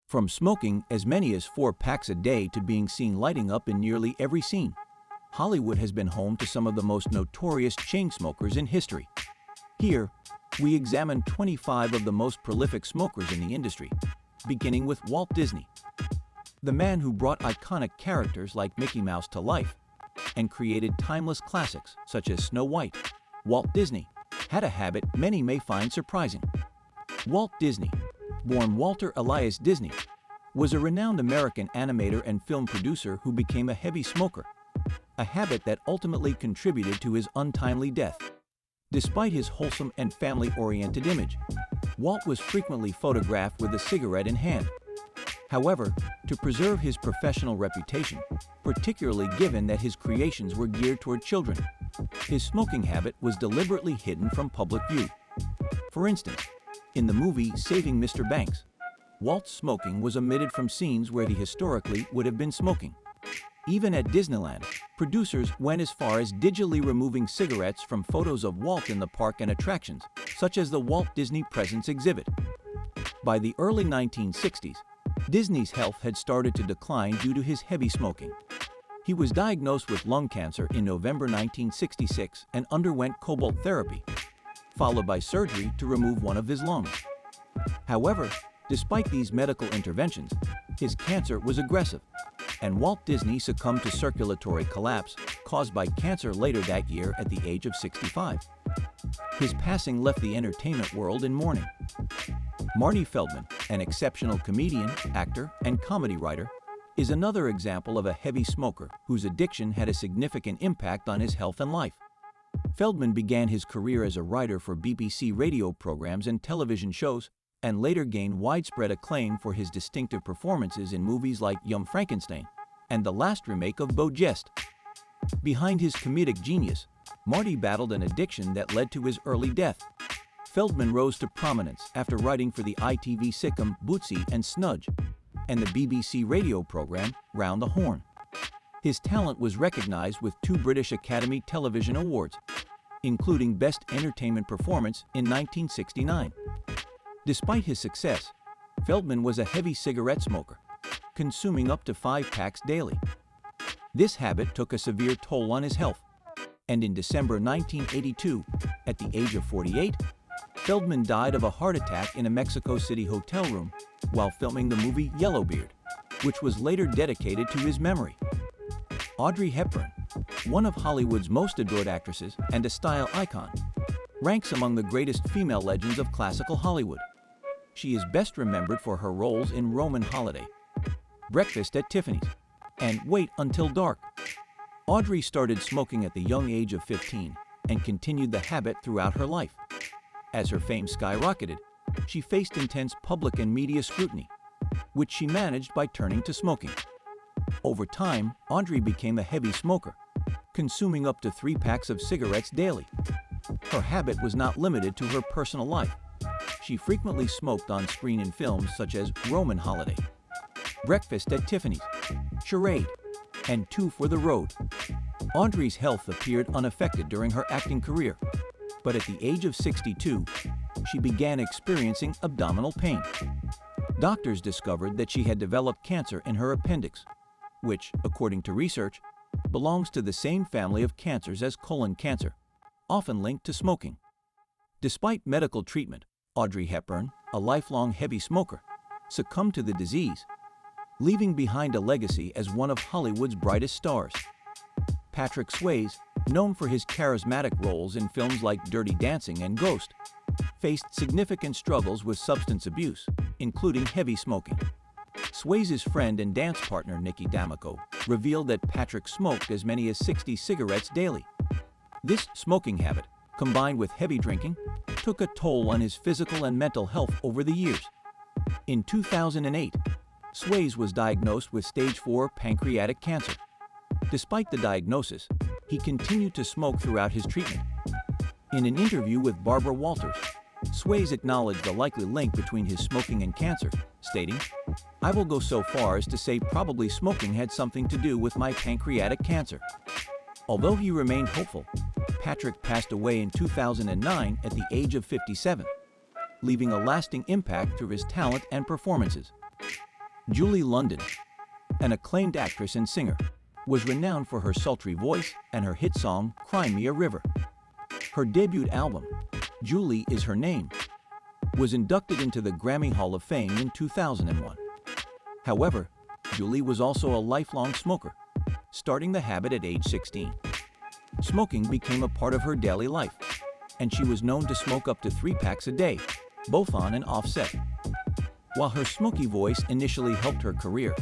From smoking as many as 4 packs a day to being seen lighting up in nearly every scene, Hollywood has been home to some of the most notorious chain smokers in history. Here, we examine 25 of the most prolific smokers in the industry, beginning with Walt Disney, the man who brought iconic characters like Mickey Mouse to life and created timeless classics such as Snow White. Walt Disney had a habit many may find surprising. Walt Disney, born Walter Elias Disney, was a renowned American animator and film producer who became a heavy smoker, a habit that ultimately contributed to his untimely death. Despite his wholesome and family-oriented image, Walt was frequently photographed with a cigarette in hand. However, to preserve his professional reputation, particularly given that his creations were geared toward children, his smoking habit was deliberately hidden from public view. For instance, in the movie Saving Mr. Banks, Walt's smoking was omitted from scenes where he historically would have been smoking. Even at Disneyland, producers went as far as digitally removing cigarettes from photos of Walt in the park and attractions, such as the Walt Disney Presents exhibit. By the early 1960s, Disney's health had started to decline due to his heavy smoking. He was diagnosed with lung cancer in November 1966 and underwent cobalt therapy, followed by surgery to remove one of his lungs. However, despite these medical interventions, his cancer was aggressive, and Walt Disney succumbed to circulatory collapse caused by cancer later that year at the age of 65. His passing left the entertainment world in mourning. Marty Feldman, an exceptional comedian, actor, and comedy writer, is another example of a heavy smoker whose addiction had a significant impact on his health and life. Feldman began his career as a writer for BBC radio programs and television shows, and later gained widespread acclaim for his distinctive performances in movies like Young Frankenstein and the last remake of Beau Geste. Behind his comedic genius, Marty battled an addiction that led to his early death. Feldman rose to prominence after writing for the ITV sitcom Bootsy and Snudge and the BBC radio program Round the Horne. His talent was recognized with 2 British Academy Television Awards, including Best Entertainment Performance in 1969. Despite his success, Feldman was a heavy cigarette smoker, consuming up to 5 packs daily. This habit took a severe toll on his health, and in December 1982, at the age of 48, Feldman died of a heart attack in a Mexico City hotel room while filming the movie Yellowbeard, which was later dedicated to his memory. Audrey Hepburn, one of Hollywood's most adored actresses and a style icon, ranks among the greatest female legends of classical Hollywood. She is best remembered for her roles in Roman Holiday, Breakfast at Tiffany's, and Wait Until Dark. Audrey started smoking at the young age of 15 and continued the habit throughout her life. As her fame skyrocketed, she faced intense public and media scrutiny, which she managed by turning to smoking. Over time, Audrey became a heavy smoker, consuming up to 3 packs of cigarettes daily. Her habit was not limited to her personal life. She frequently smoked on screen in films such as Roman Holiday, Breakfast at Tiffany's, Charade, and Two for the Road. Audrey's health appeared unaffected during her acting career, but at the age of 62, she began experiencing abdominal pain. Doctors discovered that she had developed cancer in her appendix, which, according to research, belongs to the same family of cancers as colon cancer, often linked to smoking. Despite medical treatment, Audrey Hepburn, a lifelong heavy smoker, succumbed to the disease, leaving behind a legacy as one of Hollywood's brightest stars. Patrick Swayze, known for his charismatic roles in films like Dirty Dancing and Ghost, faced significant struggles with substance abuse, including heavy smoking. Swayze's friend and dance partner Nicky D'Amico revealed that Patrick smoked as many as 60 cigarettes daily. This smoking habit, combined with heavy drinking, took a toll on his physical and mental health over the years. In 2008, Swayze was diagnosed with stage 4 pancreatic cancer. Despite the diagnosis, he continued to smoke throughout his treatment. In an interview with Barbara Walters, Swayze acknowledged the likely link between his smoking and cancer, stating, "I will go so far as to say probably smoking had something to do with my pancreatic cancer." Although he remained hopeful, Patrick passed away in 2009 at the age of 57, leaving a lasting impact through his talent and performances. Julie London, an acclaimed actress and singer, was renowned for her sultry voice and her hit song, Cry Me a River. Her debut album, Julie Is Her Name, was inducted into the Grammy Hall of Fame in 2001. However, Julie was also a lifelong smoker, starting the habit at age 16. Smoking became a part of her daily life, and she was known to smoke up to 3 packs a day, both on and off set. While her smoky voice initially helped her career,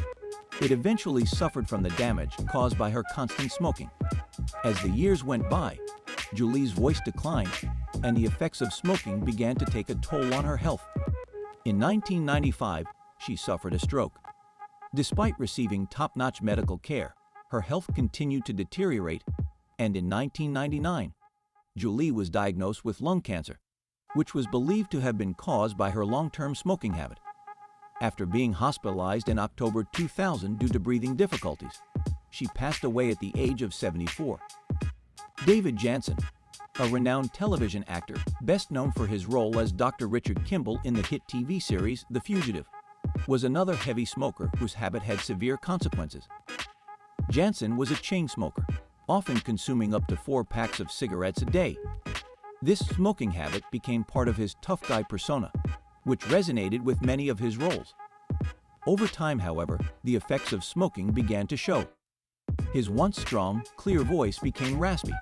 it eventually suffered from the damage caused by her constant smoking. As the years went by, Julie's voice declined, and the effects of smoking began to take a toll on her health. In 1995, she suffered a stroke. Despite receiving top-notch medical care, her health continued to deteriorate, and in 1999, Julie was diagnosed with lung cancer, which was believed to have been caused by her long-term smoking habit. After being hospitalized in October 2000 due to breathing difficulties, she passed away at the age of 74. David Janssen, a renowned television actor best known for his role as Dr. Richard Kimball in the hit TV series The Fugitive, was another heavy smoker whose habit had severe consequences. Janssen was a chain smoker, often consuming up to 4 packs of cigarettes a day. This smoking habit became part of his tough guy persona, which resonated with many of his roles. Over time, however, the effects of smoking began to show. His once strong, clear voice became raspy,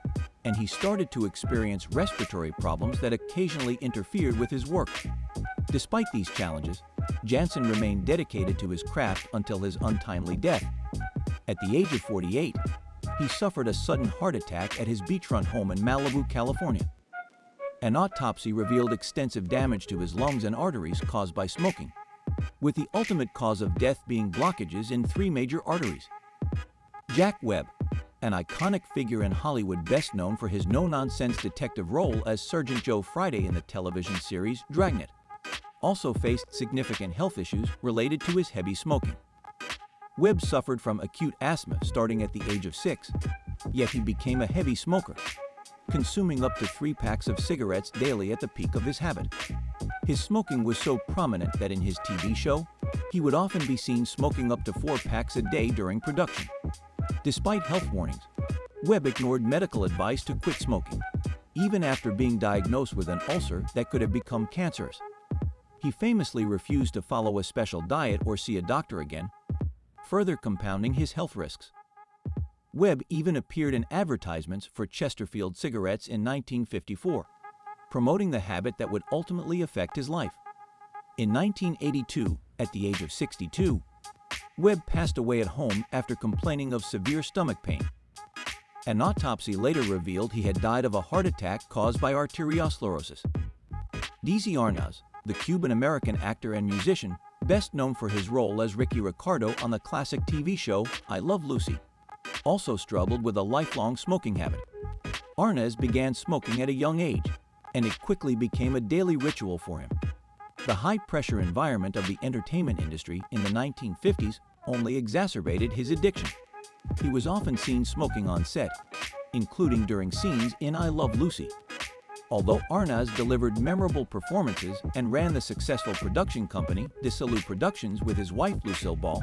and he started to experience respiratory problems that occasionally interfered with his work. Despite these challenges, Janssen remained dedicated to his craft until his untimely death. At the age of 48, he suffered a sudden heart attack at his beachfront home in Malibu, California. An autopsy revealed extensive damage to his lungs and arteries caused by smoking, with the ultimate cause of death being blockages in 3 major arteries. Jack Webb, an iconic figure in Hollywood best known for his no-nonsense detective role as Sergeant Joe Friday in the television series Dragnet, also faced significant health issues related to his heavy smoking. Webb suffered from acute asthma starting at the age of 6, yet he became a heavy smoker, consuming up to 3 packs of cigarettes daily at the peak of his habit. His smoking was so prominent that in his TV show, he would often be seen smoking up to 4 packs a day during production. Despite health warnings, Webb ignored medical advice to quit smoking, even after being diagnosed with an ulcer that could have become cancerous. He famously refused to follow a special diet or see a doctor again, further compounding his health risks. Webb even appeared in advertisements for Chesterfield cigarettes in 1954, promoting the habit that would ultimately affect his life. In 1982, at the age of 62, Webb passed away at home after complaining of severe stomach pain. An autopsy later revealed he had died of a heart attack caused by arteriosclerosis. Desi Arnaz, the Cuban-American actor and musician, best known for his role as Ricky Ricardo on the classic TV show I Love Lucy, also struggled with a lifelong smoking habit. Arnaz began smoking at a young age, and it quickly became a daily ritual for him. The high-pressure environment of the entertainment industry in the 1950s only exacerbated his addiction. He was often seen smoking on set, including during scenes in I Love Lucy. Although Arnaz delivered memorable performances and ran the successful production company Desilu Productions with his wife Lucille Ball,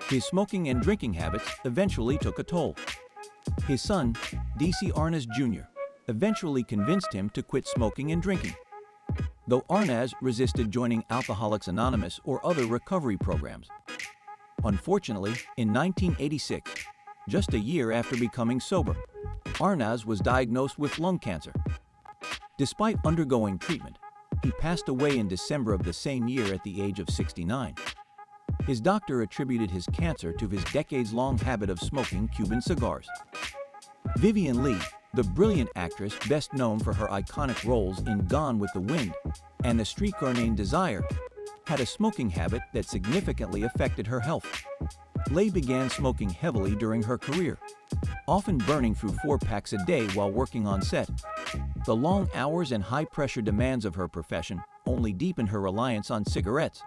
his smoking and drinking habits eventually took a toll. His son, Desi Arnaz Jr., eventually convinced him to quit smoking and drinking, though Arnaz resisted joining Alcoholics Anonymous or other recovery programs. Unfortunately, in 1986, just a year after becoming sober, Arnaz was diagnosed with lung cancer. Despite undergoing treatment, he passed away in December of the same year at the age of 69. His doctor attributed his cancer to his decades-long habit of smoking Cuban cigars. Vivien Leigh, the brilliant actress best known for her iconic roles in Gone with the Wind and A Streetcar Named Desire, had a smoking habit that significantly affected her health. Leigh began smoking heavily during her career, often burning through 4 packs a day while working on set. The long hours and high-pressure demands of her profession only deepened her reliance on cigarettes.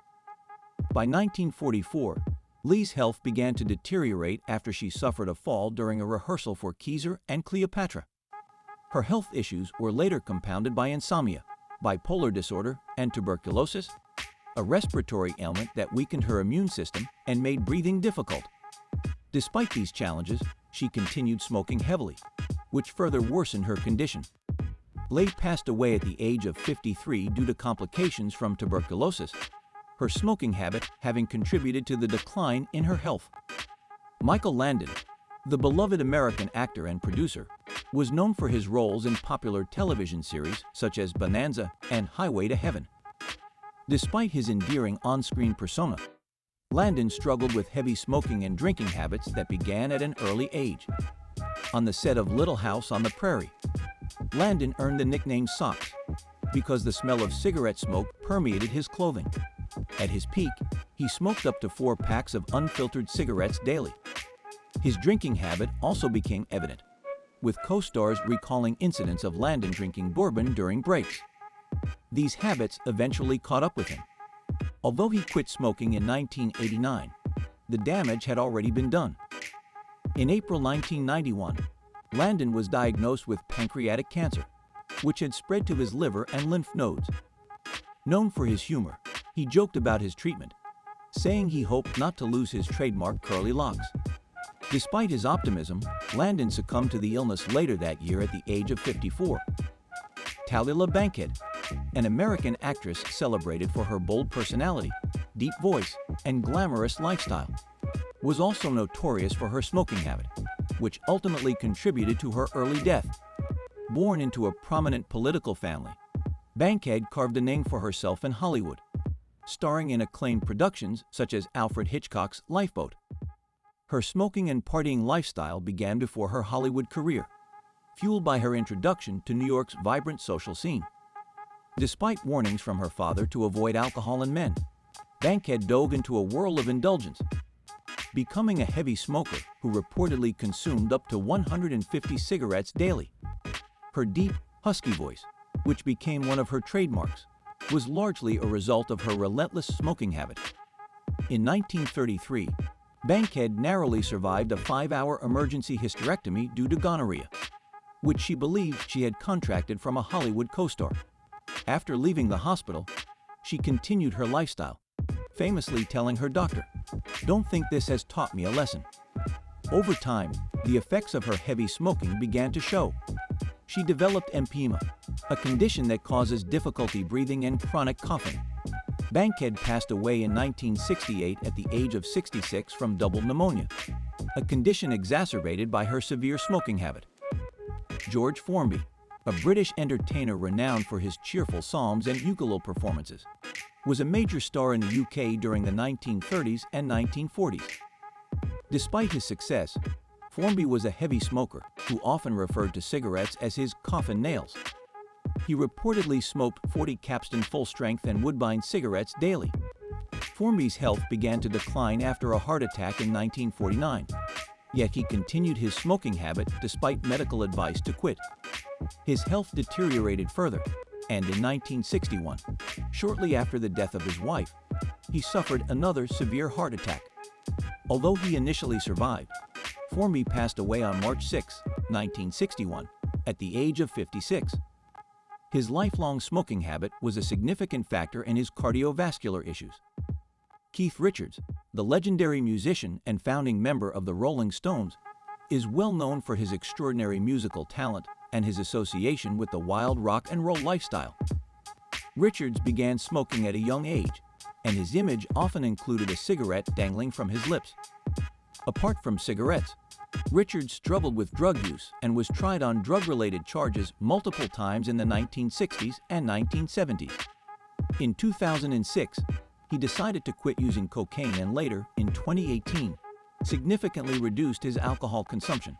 By 1944, Leigh's health began to deteriorate after she suffered a fall during a rehearsal for Keezer and Cleopatra. Her health issues were later compounded by insomnia, bipolar disorder, and tuberculosis, a respiratory ailment that weakened her immune system and made breathing difficult. Despite these challenges, she continued smoking heavily, which further worsened her condition. Leigh passed away at the age of 53 due to complications from tuberculosis, her smoking habit having contributed to the decline in her health. Michael Landon, the beloved American actor and producer, was known for his roles in popular television series such as Bonanza and Highway to Heaven. Despite his endearing on-screen persona, Landon struggled with heavy smoking and drinking habits that began at an early age. On the set of Little House on the Prairie, Landon earned the nickname Socks because the smell of cigarette smoke permeated his clothing. At his peak, he smoked up to 4 packs of unfiltered cigarettes daily. His drinking habit also became evident, with co-stars recalling incidents of Landon drinking bourbon during breaks. These habits eventually caught up with him. Although he quit smoking in 1989, the damage had already been done. In April 1991, Landon was diagnosed with pancreatic cancer, which had spread to his liver and lymph nodes. Known for his humor, he joked about his treatment, saying he hoped not to lose his trademark curly locks. Despite his optimism, Landon succumbed to the illness later that year at the age of 54. Tallulah Bankhead, an American actress celebrated for her bold personality, deep voice, and glamorous lifestyle, was also notorious for her smoking habit, which ultimately contributed to her early death. Born into a prominent political family, Bankhead carved a name for herself in Hollywood, starring in acclaimed productions such as Alfred Hitchcock's Lifeboat. Her smoking and partying lifestyle began before her Hollywood career, fueled by her introduction to New York's vibrant social scene. Despite warnings from her father to avoid alcohol and men, Bankhead dove into a whirl of indulgence, becoming a heavy smoker who reportedly consumed up to 150 cigarettes daily. Her deep, husky voice, which became one of her trademarks, was largely a result of her relentless smoking habit. In 1933, Bankhead narrowly survived a 5-hour emergency hysterectomy due to gonorrhea, which she believed she had contracted from a Hollywood co-star. After leaving the hospital, she continued her lifestyle, famously telling her doctor, "Don't think this has taught me a lesson." Over time, the effects of her heavy smoking began to show. She developed emphysema, a condition that causes difficulty breathing and chronic coughing. Bankhead passed away in 1968 at the age of 66 from double pneumonia, a condition exacerbated by her severe smoking habit. George Formby, a British entertainer renowned for his cheerful psalms and ukulele performances, was a major star in the UK during the 1930s and 1940s. Despite his success, Formby was a heavy smoker who often referred to cigarettes as his coffin nails. He reportedly smoked 40 Capstan full-strength and Woodbine cigarettes daily. Formby's health began to decline after a heart attack in 1949, yet he continued his smoking habit despite medical advice to quit. His health deteriorated further, and in 1961, shortly after the death of his wife, he suffered another severe heart attack. Although he initially survived, Formby passed away on March 6, 1961, at the age of 56. His lifelong smoking habit was a significant factor in his cardiovascular issues. Keith Richards, the legendary musician and founding member of the Rolling Stones, is well known for his extraordinary musical talent and his association with the wild rock and roll lifestyle. Richards began smoking at a young age, and his image often included a cigarette dangling from his lips. Apart from cigarettes, Richards struggled with drug use and was tried on drug-related charges multiple times in the 1960s and 1970s. In 2006, he decided to quit using cocaine and later, in 2018, significantly reduced his alcohol consumption.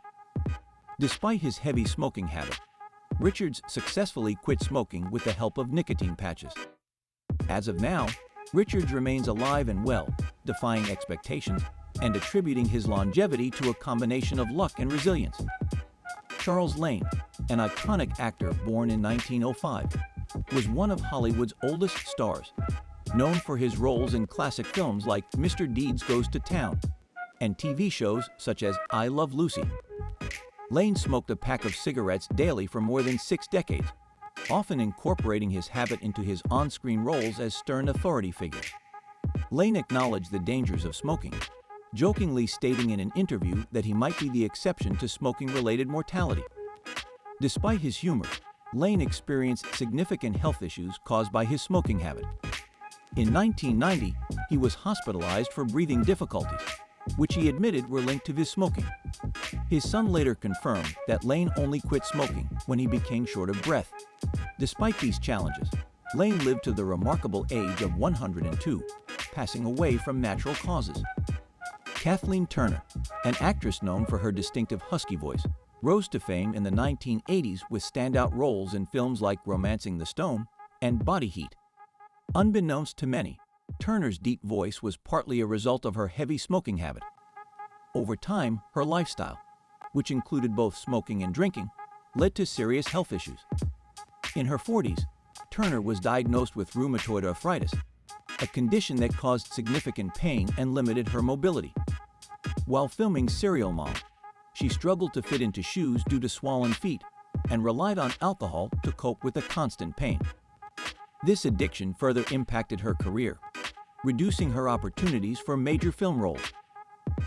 Despite his heavy smoking habit, Richards successfully quit smoking with the help of nicotine patches. As of now, Richards remains alive and well, defying expectations and attributing his longevity to a combination of luck and resilience. Charles Lane, an iconic actor born in 1905, was one of Hollywood's oldest stars, known for his roles in classic films like Mr. Deeds Goes to Town and TV shows such as I Love Lucy. Lane smoked a pack of cigarettes daily for more than 6 decades, often incorporating his habit into his on-screen roles as stern authority figures. Lane acknowledged the dangers of smoking, jokingly stating in an interview that he might be the exception to smoking-related mortality. Despite his humor, Lane experienced significant health issues caused by his smoking habit. In 1990, he was hospitalized for breathing difficulties, which he admitted were linked to his smoking. His son later confirmed that Lane only quit smoking when he became short of breath. Despite these challenges, Lane lived to the remarkable age of 102, passing away from natural causes. Kathleen Turner, an actress known for her distinctive husky voice, rose to fame in the 1980s with standout roles in films like Romancing the Stone and Body Heat. Unbeknownst to many, Turner's deep voice was partly a result of her heavy smoking habit. Over time, her lifestyle, which included both smoking and drinking, led to serious health issues. In her 40s, Turner was diagnosed with rheumatoid arthritis, a condition that caused significant pain and limited her mobility. While filming Serial Mom, she struggled to fit into shoes due to swollen feet and relied on alcohol to cope with the constant pain. This addiction further impacted her career, reducing her opportunities for major film roles.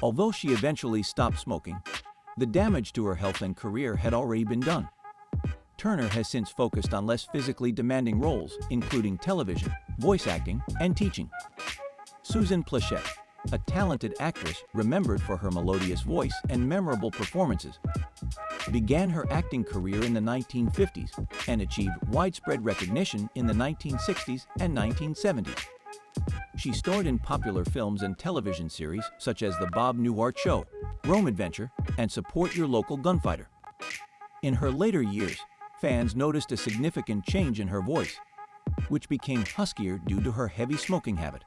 Although she eventually stopped smoking, the damage to her health and career had already been done. Turner has since focused on less physically demanding roles, including television, voice acting, and teaching. Susan Pleshette, a talented actress remembered for her melodious voice and memorable performances, began her acting career in the 1950s and achieved widespread recognition in the 1960s and 1970s. She starred in popular films and television series such as The Bob Newhart Show, Rome Adventure, and Support Your Local Gunfighter. In her later years, fans noticed a significant change in her voice, which became huskier due to her heavy smoking habit.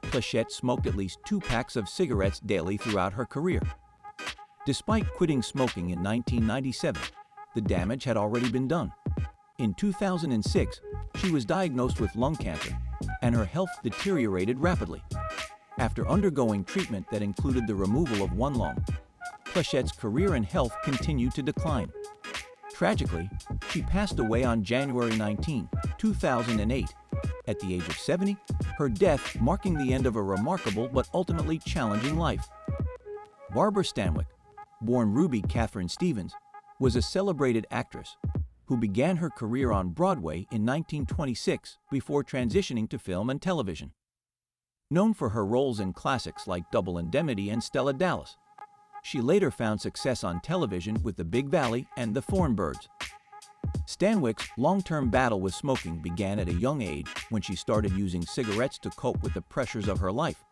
Pleshette smoked at least 2 packs of cigarettes daily throughout her career. Despite quitting smoking in 1997, the damage had already been done. In 2006, she was diagnosed with lung cancer, and her health deteriorated rapidly. After undergoing treatment that included the removal of 1 lung, Pleshette's career and health continued to decline. Tragically, she passed away on January 19, 2008, at the age of 70, her death marking the end of a remarkable but ultimately challenging life. Barbara Stanwyck, born Ruby Catherine Stevens, was a celebrated actress who began her career on Broadway in 1926 before transitioning to film and television. Known for her roles in classics like Double Indemnity and Stella Dallas, she later found success on television with The Big Valley and The Thornbirds. Stanwyck's long-term battle with smoking began at a young age when she started using cigarettes to cope with the pressures of her life.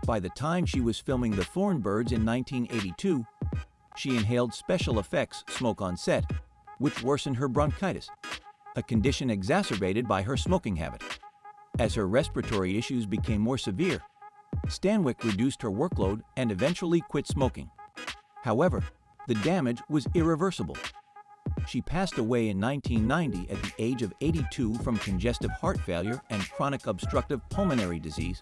By the time she was filming The Thornbirds in 1982, she inhaled special effects smoke on set, which worsened her bronchitis, a condition exacerbated by her smoking habit. As her respiratory issues became more severe, Stanwyck reduced her workload and eventually quit smoking. However, the damage was irreversible. She passed away in 1990 at the age of 82 from congestive heart failure and chronic obstructive pulmonary disease,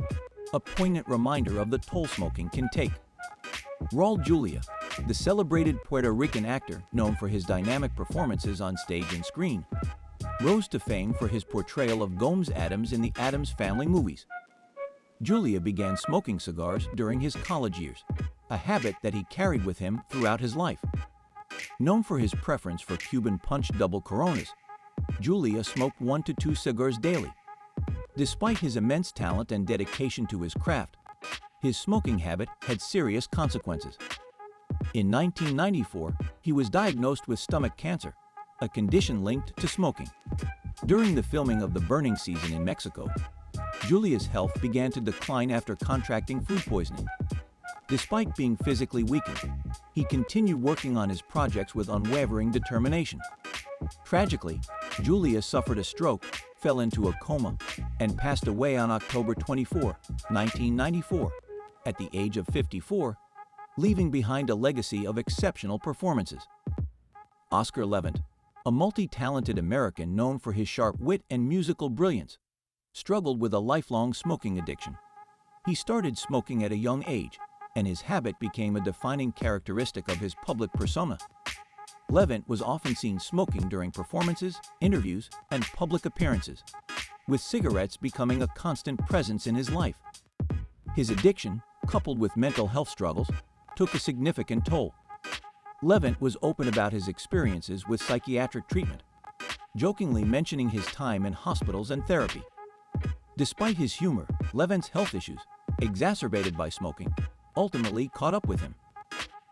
a poignant reminder of the toll smoking can take. Raul Julia, the celebrated Puerto Rican actor known for his dynamic performances on stage and screen, rose to fame for his portrayal of Gomes Adams in the Addams Family movies. Julia began smoking cigars during his college years, a habit that he carried with him throughout his life. Known for his preference for Cuban Punch double Coronas, Julia smoked 1 to 2 cigars daily. Despite his immense talent and dedication to his craft, his smoking habit had serious consequences. In 1994, he was diagnosed with stomach cancer, a condition linked to smoking. During the filming of The Burning Season in Mexico, Julia's health began to decline after contracting food poisoning. Despite being physically weakened, he continued working on his projects with unwavering determination. Tragically, Julia suffered a stroke, fell into a coma, and passed away on October 24, 1994, at the age of 54, leaving behind a legacy of exceptional performances. Oscar Levant, a multi-talented American known for his sharp wit and musical brilliance, struggled with a lifelong smoking addiction. He started smoking at a young age, and his habit became a defining characteristic of his public persona. Levant was often seen smoking during performances, interviews, and public appearances, with cigarettes becoming a constant presence in his life. His addiction, coupled with mental health struggles, took a significant toll. Levant was open about his experiences with psychiatric treatment, jokingly mentioning his time in hospitals and therapy. Despite his humor, Levant's health issues, exacerbated by smoking, ultimately caught up with him.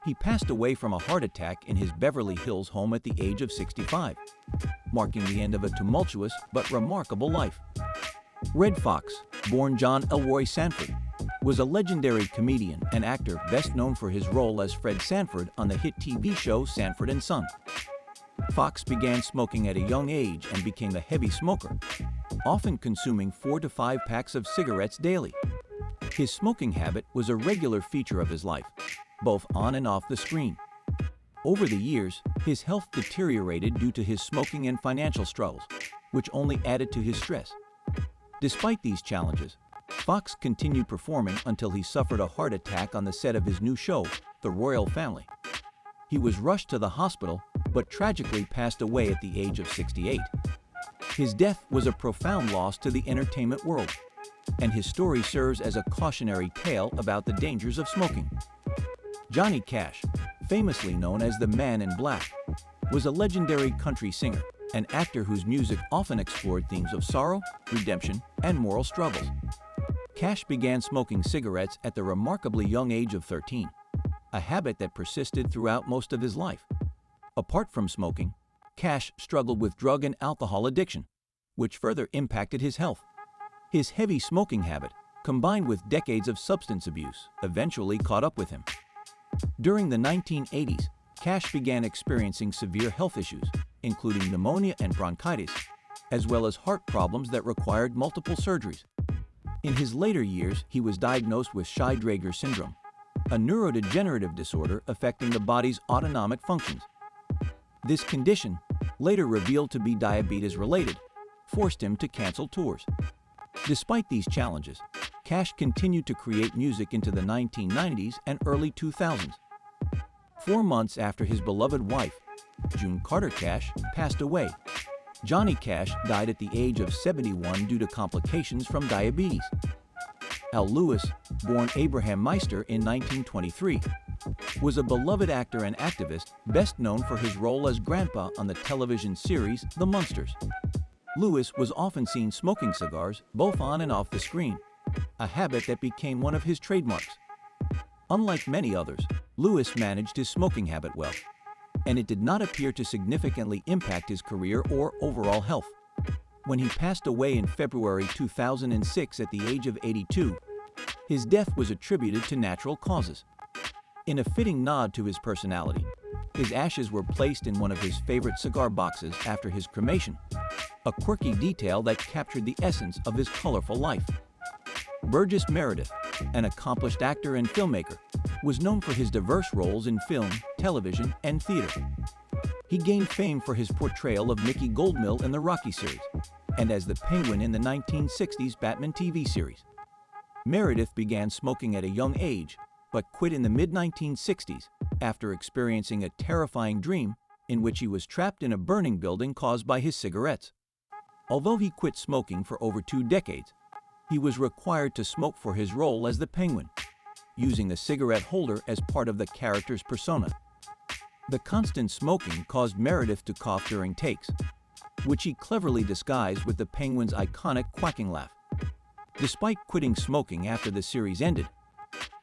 He passed away from a heart attack in his Beverly Hills home at the age of 65, marking the end of a tumultuous but remarkable life. Redd Foxx, born John Elroy Sanford, was a legendary comedian and actor best known for his role as Fred Sanford on the hit TV show Sanford and Son. Foxx began smoking at a young age and became a heavy smoker, often consuming 4 to 5 packs of cigarettes daily. His smoking habit was a regular feature of his life, both on and off the screen. Over the years, his health deteriorated due to his smoking and financial struggles, which only added to his stress. Despite these challenges, Foxx continued performing until he suffered a heart attack on the set of his new show, The Royal Family. He was rushed to the hospital, but tragically passed away at the age of 68. His death was a profound loss to the entertainment world, and his story serves as a cautionary tale about the dangers of smoking. Johnny Cash, famously known as the Man in Black, was a legendary country singer and actor whose music often explored themes of sorrow, redemption, and moral struggles. Cash began smoking cigarettes at the remarkably young age of 13, a habit that persisted throughout most of his life. Apart from smoking, Cash struggled with drug and alcohol addiction, which further impacted his health. His heavy smoking habit, combined with decades of substance abuse, eventually caught up with him. During the 1980s, Cash began experiencing severe health issues, including pneumonia and bronchitis, as well as heart problems that required multiple surgeries. In his later years, he was diagnosed with Shy-Drager syndrome, a neurodegenerative disorder affecting the body's autonomic functions. This condition, later revealed to be diabetes-related, forced him to cancel tours. Despite these challenges, Cash continued to create music into the 1990s and early 2000s. 4 months after his beloved wife, June Carter Cash, passed away, Johnny Cash died at the age of 71 due to complications from diabetes. Al Lewis, born Abraham Meister in 1923, was a beloved actor and activist best known for his role as Grandpa on the television series The Munsters. Lewis was often seen smoking cigars both on and off the screen, a habit that became one of his trademarks. Unlike many others, Lewis managed his smoking habit well, and it did not appear to significantly impact his career or overall health. When he passed away in February 2006 at the age of 82, his death was attributed to natural causes. In a fitting nod to his personality, his ashes were placed in one of his favorite cigar boxes after his cremation, a quirky detail that captured the essence of his colorful life. Burgess Meredith, an accomplished actor and filmmaker, was known for his diverse roles in film, television, and theater. He gained fame for his portrayal of Mickey Goldmill in the Rocky series, and as the Penguin in the 1960s Batman TV series. Meredith began smoking at a young age, but quit in the mid-1960s after experiencing a terrifying dream in which he was trapped in a burning building caused by his cigarettes. Although he quit smoking for over 2 decades, he was required to smoke for his role as the Penguin, using the cigarette holder as part of the character's persona. The constant smoking caused Meredith to cough during takes, which he cleverly disguised with the Penguin's iconic quacking laugh. Despite quitting smoking after the series ended,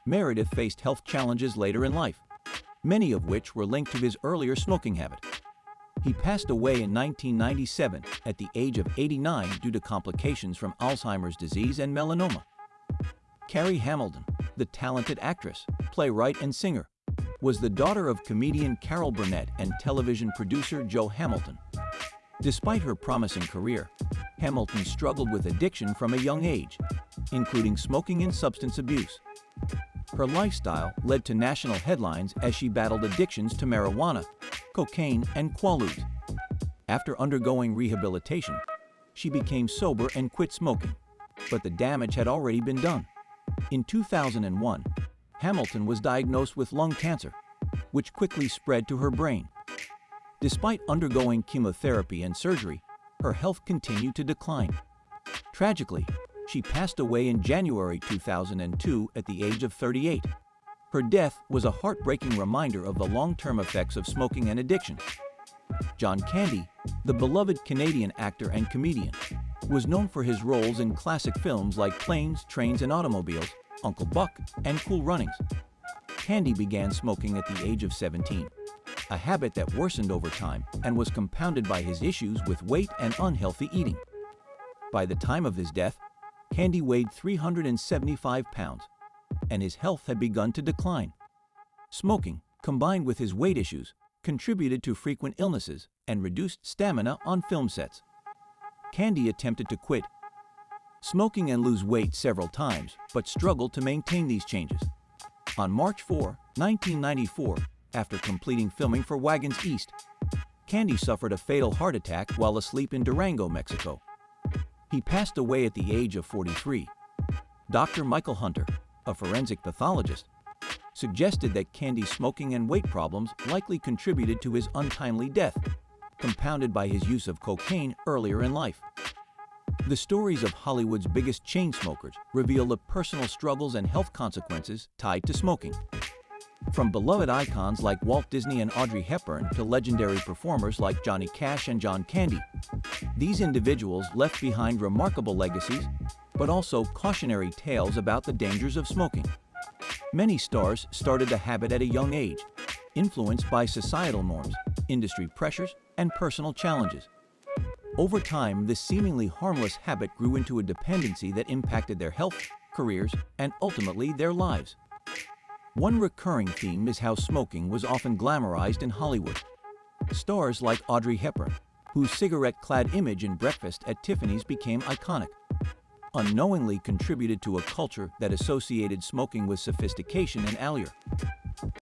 Meredith faced health challenges later in life, many of which were linked to his earlier smoking habit. He passed away in 1997 at the age of 89 due to complications from Alzheimer's disease and melanoma. Carrie Hamilton, the talented actress, playwright, and singer, was the daughter of comedian Carol Burnett and television producer Joe Hamilton. Despite her promising career, Hamilton struggled with addiction from a young age, including smoking and substance abuse. Her lifestyle led to national headlines as she battled addictions to marijuana, cocaine, and quaaludes. After undergoing rehabilitation, she became sober and quit smoking, but the damage had already been done. In 2001, Hamilton was diagnosed with lung cancer, which quickly spread to her brain. Despite undergoing chemotherapy and surgery, her health continued to decline. Tragically, she passed away in January 2002 at the age of 38. Her death was a heartbreaking reminder of the long-term effects of smoking and addiction. John Candy, the beloved Canadian actor and comedian, was known for his roles in classic films like Planes, Trains, and Automobiles, Uncle Buck, and Cool Runnings. Candy began smoking at the age of 17, a habit that worsened over time and was compounded by his issues with weight and unhealthy eating. By the time of his death, Candy weighed 375 pounds, and his health had begun to decline. Smoking, combined with his weight issues, contributed to frequent illnesses and reduced stamina on film sets. Candy attempted to quit smoking and lose weight several times, but struggled to maintain these changes. On March 4, 1994, after completing filming for Wagons East, Candy suffered a fatal heart attack while asleep in Durango, Mexico. He passed away at the age of 43. Dr. Michael Hunter, a forensic pathologist, suggested that Candy's smoking and weight problems likely contributed to his untimely death, compounded by his use of cocaine earlier in life. The stories of Hollywood's biggest chain smokers reveal the personal struggles and health consequences tied to smoking. From beloved icons like Walt Disney and Audrey Hepburn to legendary performers like Johnny Cash and John Candy, these individuals left behind remarkable legacies, but also cautionary tales about the dangers of smoking. Many stars started the habit at a young age, influenced by societal norms, industry pressures, and personal challenges. Over time, this seemingly harmless habit grew into a dependency that impacted their health, careers, and ultimately their lives. One recurring theme is how smoking was often glamorized in Hollywood. Stars like Audrey Hepburn, whose cigarette-clad image in Breakfast at Tiffany's became iconic, unknowingly contributed to a culture that associated smoking with sophistication and allure.